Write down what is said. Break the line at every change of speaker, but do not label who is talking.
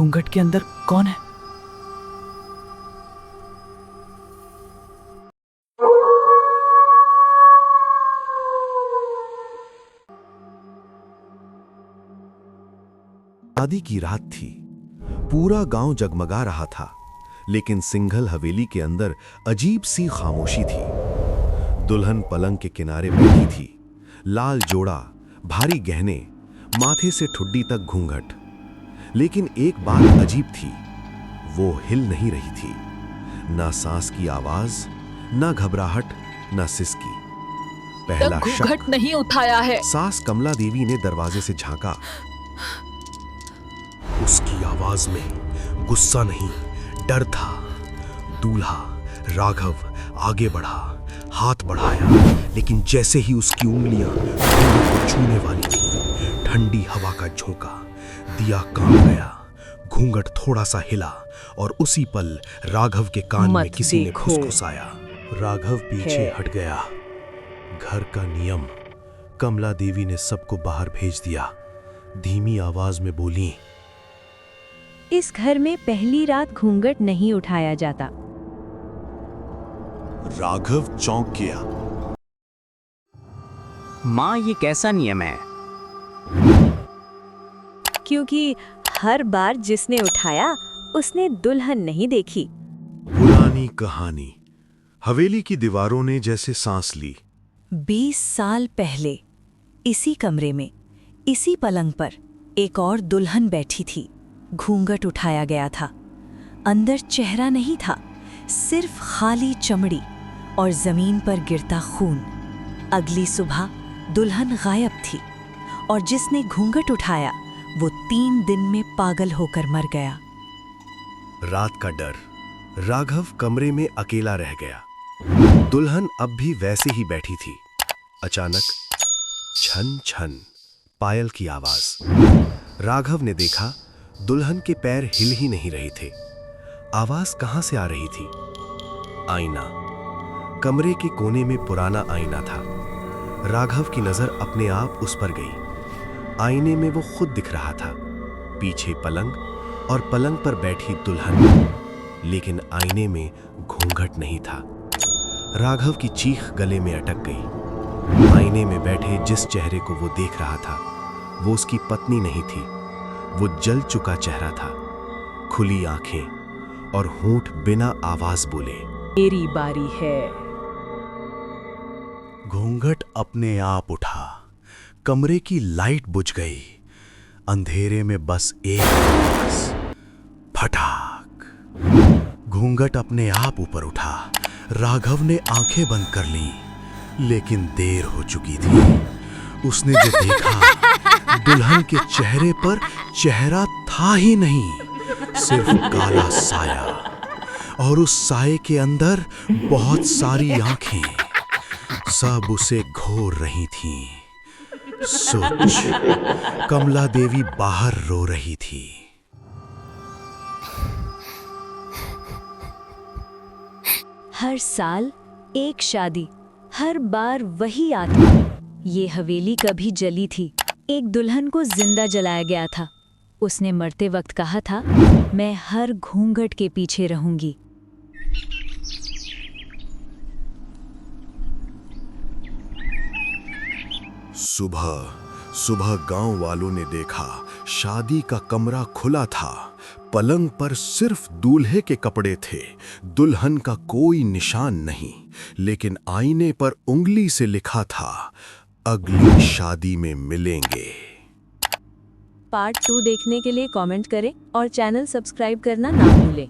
घूंघट के अंदर कौन है?
शादी की रात थी। पूरा गांव जगमगा रहा था, लेकिन सिंघल हवेली के अंदर अजीब सी खामोशी थी। दुल्हन पलंग के किनारे बैठी थी, लाल जोड़ा, भारी गहने, माथे से ठुड्डी तक घूंघट। लेकिन एक बात अजीब थी, वो हिल नहीं रही थी। ना सांस की आवाज, ना घबराहट, ना सिसकी। पहला
घूंघट नहीं उठाया है।
सास कमला देवी ने दरवाजे से झांका। उसकी आवाज में गुस्सा नहीं, डर था। दूल्हा राघव आगे बढ़ा, हाथ बढ़ाया, लेकिन जैसे ही उसकी उंगलियां घूंघट को छूने वाली थी, ठंडी हवा का झोंका, दिया कांप गया। घूंघट थोड़ा सा हिला और उसी पल राघव के कान में किसी ने फुसफुसाया। राघव पीछे हट गया। घर का नियम। कमला देवी ने सबको बाहर भेज दिया। धीमी आवाज में बोली,
इस घर में पहली रात घूंघट नहीं उठाया जाता।
राघव चौंक गया।
माँ, ये कैसा नियम है?
क्योंकि हर बार जिसने उठाया उसने दुल्हन नहीं देखी।
पुरानी कहानी। हवेली की दीवारों ने जैसे सांस ली।
20 साल पहले इसी कमरे में, इसी पलंग पर एक और दुल्हन बैठी थी। घूंघट उठाया गया था। अंदर चेहरा नहीं था, सिर्फ खाली चमड़ी और जमीन पर गिरता खून। अगली सुबह दुल्हन गायब थी और जिसने घूंघट उठाया वो 3 दिन में पागल होकर मर गया।
रात का डर। राघव कमरे में अकेला रह गया। दुल्हन अब भी वैसे ही बैठी थी। अचानक छन छन पायल की आवाज। राघव ने देखा, दुल्हन के पैर हिल ही नहीं रहे थे। आवाज कहां से आ रही थी? आईना। कमरे के कोने में पुराना आईना था। राघव की नजर अपने आप उस पर गई। आईने में वो खुद दिख रहा था, पीछे पलंग और पलंग पर बैठी दुल्हन, लेकिन आईने में घूंघट नहीं था। राघव की चीख गले में अटक गई। आईने में बैठे जिस चेहरे को वो देख रहा था, वो उसकी पत्नी नहीं थी। वो जल चुका चेहरा था, खुली आंखें और होंठ बिना आवाज बोले,
मेरी बारी है।
घूंघट अपने आप उठा। कमरे की लाइट बुझ गई। अंधेरे में बस एक आवाज, फटाक। घूंघट अपने आप ऊपर उठा। राघव ने आंखें बंद कर लीं, लेकिन देर हो चुकी थी। उसने जो देखा, दुल्हन के चेहरे पर चेहरा था ही नहीं, सिर्फ काला साया, और उस साये के अंदर बहुत सारी आंखें, सब उसे घोर रही थीं। सोच, कमला देवी बाहर रो रही थी।
हर साल एक शादी, हर बार वही आत्मा। ये हवेली कभी जली थी। एक दुल्हन को जिंदा जलाया गया था। उसने मरते वक्त कहा था, मैं हर घूंघट के पीछे रहूंगी।
सुबह गांव वालों ने देखा, शादी का कमरा खुला था। पलंग पर सिर्फ दूल्हे के कपड़े थे, दुल्हन का कोई निशान नहीं। लेकिन आईने पर उंगली से लिखा था, अगली शादी में मिलेंगे।
पार्ट 2 देखने के लिए कमेंट करें और चैनल सब्सक्राइब करना ना भूलें।